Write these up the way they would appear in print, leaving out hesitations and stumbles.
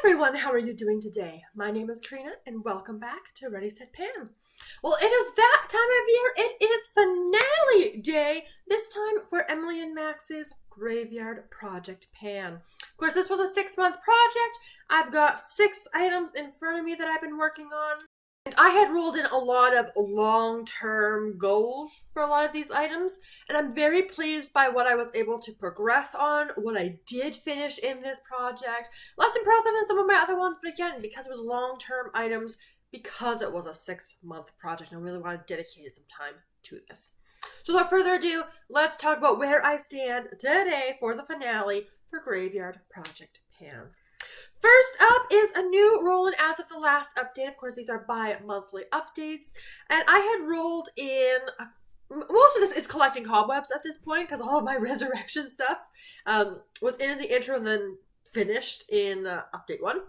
everyone, how are you doing today? My name is Karina and welcome back to Ready Set Pan. Well, it is that time of year. It is finale day, this time for emilynmax's Graveyard Project Pan. Of course, this was a 6-month project. I've got 6 items in front of me that I've been working on. And I had rolled in a lot of long-term goals for a lot of these items, and I'm very pleased by what I was able to progress on, what I did finish in this project. Less impressive than some of my other ones, but again, because it was long-term items, because it was a 6-month project, I really want to dedicate some time to this. So without further ado, let's talk about where I stand today for the finale for Graveyard Project Pan. First up is a new roll-in as of the last update. Of course, these are bi-monthly updates. And I had rolled in, most of this is collecting cobwebs at this point because all of my resurrection stuff was in the intro and then finished in update 1.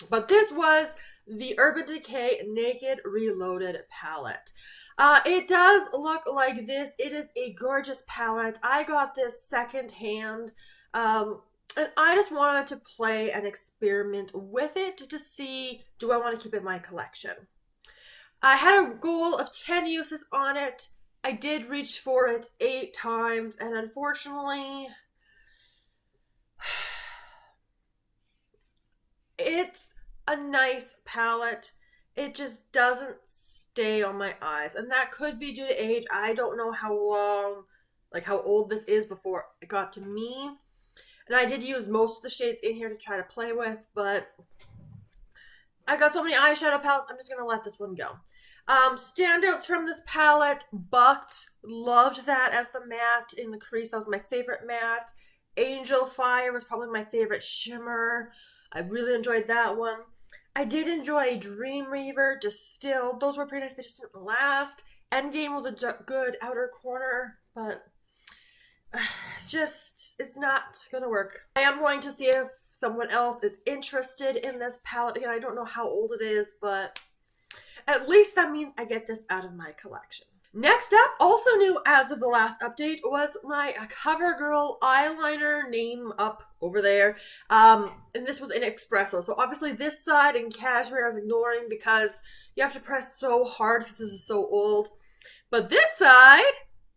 But this was the Urban Decay Naked Reloaded palette. It does look like this. It is a gorgeous palette. I got this secondhand. And I just wanted to play and experiment with it to see, do I want to keep it in my collection? I had a goal of 10 uses on it. I did reach for it 8 times, and unfortunately, it's a nice palette. It just doesn't stay on my eyes, and that could be due to age. I don't know how long, like how old this is before it got to me. And I did use most of the shades in here to try to play with, but I got so many eyeshadow palettes, I'm just going to let this one go. Standouts from this palette, Bucked. Loved that as the matte in the crease. That was my favorite matte. Angel Fire was probably my favorite shimmer. I really enjoyed that one. I did enjoy Dreamweaver, Distilled. Those were pretty nice. They just didn't last. Endgame was a good outer corner, but it's not gonna work. I am going to see if someone else is interested in this palette. Again, I don't know how old it is, but at least that means I get this out of my collection. Next up, also new as of the last update, was my Covergirl Eyeliner, name up over there. And this was in Expresso. So obviously this side in Cashmere I was ignoring because you have to press so hard because this is so old. But this side,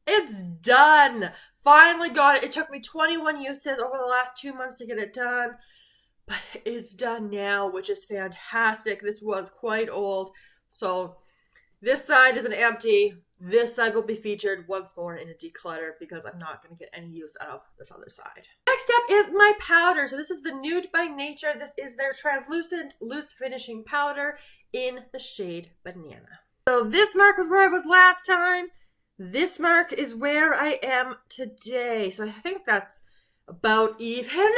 it's done. Finally got it. It took me 21 uses over the last 2 months to get it done, but it's done now, which is fantastic. This was quite old, so this side is an empty. This side will be featured once more in a declutter because I'm not going to get any use out of this other side. Next up is my powder. So this is the Nude by Nature. This is their translucent loose finishing powder in the shade Banana. So this mark was where I was last time. This mark is where I am today. So I think that's about even.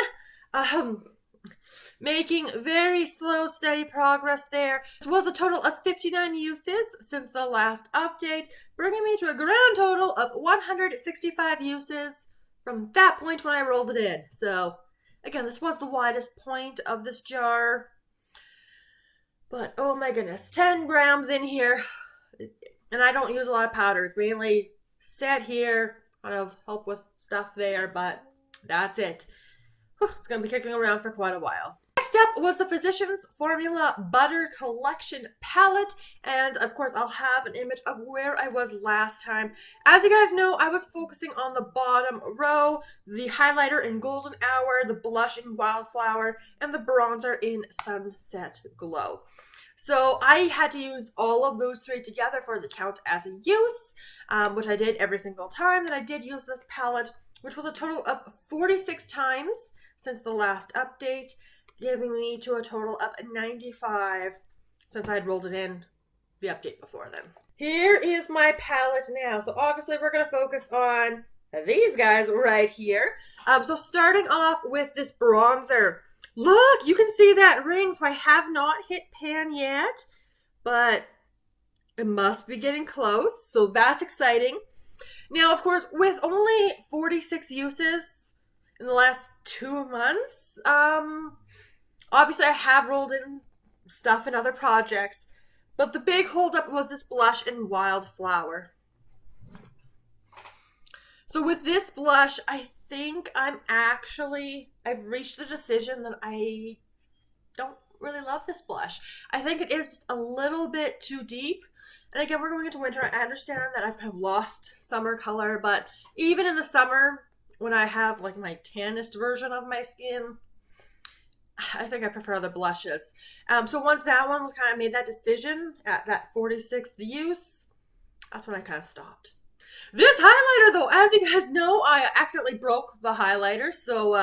Making very slow, steady progress there. This was a total of 59 uses since the last update, bringing me to a grand total of 165 uses from that point when I rolled it in. So again, this was the widest point of this jar. But oh my goodness, 10 grams in here. And I don't use a lot of powders, mainly set here, kind of help with stuff there, but that's it. Whew, it's going to be kicking around for quite a while. Next up was the Physicians Formula Butter Collection Palette, and of course I'll have an image of where I was last time. As you guys know, I was focusing on the bottom row, the highlighter in Golden Hour, the blush in Wildflower, and the bronzer in Sunset Glow. So I had to use all of those 3 together for it to count as a use, which I did every single time that I did use this palette, which was a total of 46 times since the last update, giving me to a total of 95 since I had rolled it in the update before then. Here is my palette now. So obviously we're going to focus on these guys right here. So starting off with this bronzer. Look, you can see that ring, so I have not hit pan yet, but it must be getting close, so that's exciting. Now, of course, with only 46 uses in the last 2 months, obviously I have rolled in stuff in other projects, but the big holdup was this blush in Wildflower. So with this blush, I think I've reached the decision that I don't really love this blush. I think it is just a little bit too deep. And again, we're going into winter. I understand that I've kind of lost summer color, but even in the summer, when I have like my tannest version of my skin, I think I prefer the blushes. So once that one was kind of made that decision at that 46th use, that's when I kind of stopped. This highlighter, though, as you guys know, I accidentally broke the highlighter, so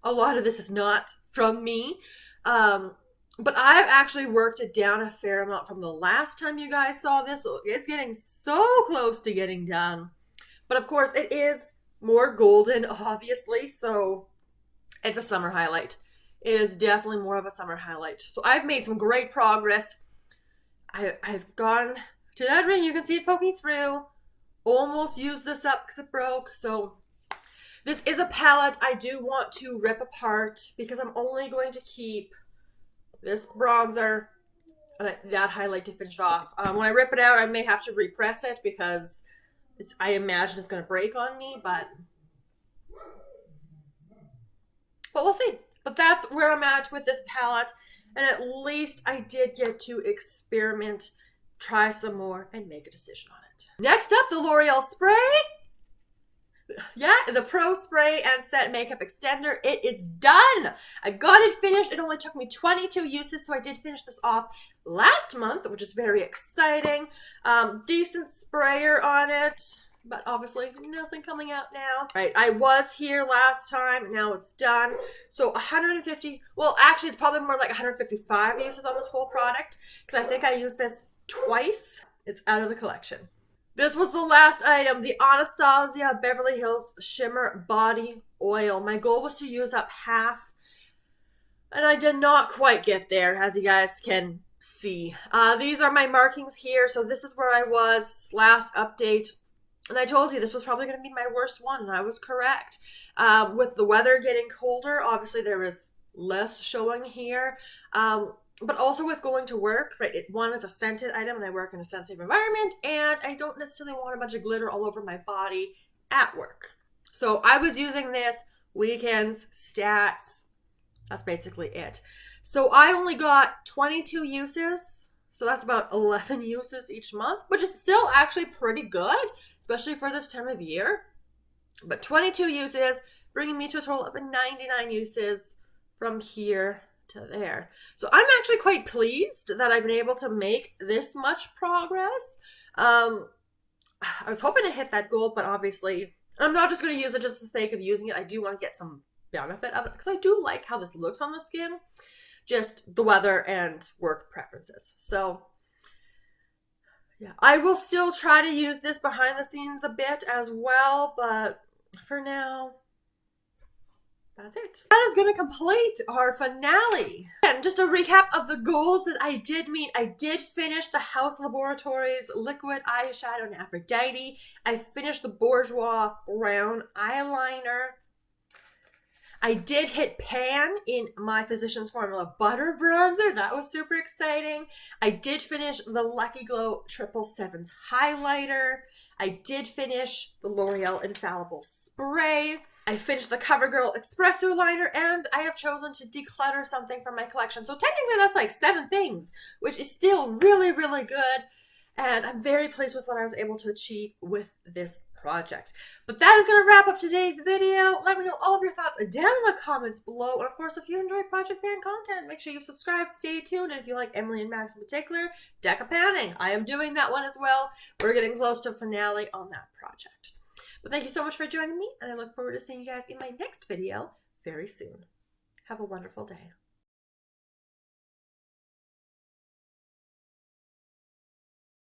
a lot of this is not from me. But I've actually worked it down a fair amount from the last time you guys saw this, so it's getting so close to getting done. But of course, it is more golden, obviously, so it's a summer highlight. It is definitely more of a summer highlight. So I've made some great progress. I've gone to that ring. You can see it poking through. Almost used this up because it broke. So this is a palette I do want to rip apart because I'm only going to keep this bronzer and that highlight to finish it off. When I rip it out, I may have to repress it because I imagine it's going to break on me, but we'll see. But that's where I'm at with this palette, and at least I did get to experiment, try some more, and make a decision on it. Next up, the L'Oreal spray. Yeah, the Pro Spray and Set Makeup Extender. It is done. I got it finished. It only took me 22 uses, so I did finish this off last month, which is very exciting. Decent sprayer on it, but obviously nothing coming out now. Right, I was here last time. Now it's done. So 150, well, actually it's probably more like 155 uses on this whole product because I think I used this twice. It's out of the collection. This was the last item, the Anastasia Beverly Hills Shimmer Body Oil. My goal was to use up half, and I did not quite get there, as you guys can see. These are my markings here, so this is where I was last update. And I told you this was probably going to be my worst one, and I was correct. With the weather getting colder, obviously there is less showing here. But also with going to work, right? One, it's a scented item, and I work in a sensitive environment, and I don't necessarily want a bunch of glitter all over my body at work. So I was using this weekends, stats. That's basically it. So I only got 22 uses. So that's about 11 uses each month, which is still actually pretty good, especially for this time of year. But 22 uses, bringing me to a total of 99 uses from here to there. So I'm actually quite pleased that I've been able to make this much progress. I was hoping to hit that goal, but obviously I'm not just going to use it just for the sake of using it. I do want to get some benefit of it because I do like how this looks on the skin. Just the weather and work preferences. So yeah, I will still try to use this behind the scenes a bit as well, but for now, that's it. That is going to complete our finale. And just a recap of the goals that I did meet. I did finish the House Laboratories Liquid Eyeshadow in Aphrodite. I finished the Bourjois Brown Eyeliner. I did hit pan in my Physicians Formula Butter Bronzer. That was super exciting. I did finish the Lucky Glow 777's highlighter. I did finish the L'Oreal Infallible Spray. I finished the Covergirl Expresso liner, and I have chosen to declutter something from my collection. So technically that's like 7 things, which is still really, really good. And I'm very pleased with what I was able to achieve with this project. But that is going to wrap up today's video. Let me know all of your thoughts down in the comments below. And of course, if you enjoy Project Pan content, make sure you subscribe, stay tuned. And if you like Emily and Max in particular, Deca Panning. I am doing that one as well. We're getting close to a finale on that project. But thank you so much for joining me, and I look forward to seeing you guys in my next video very soon. Have a wonderful day.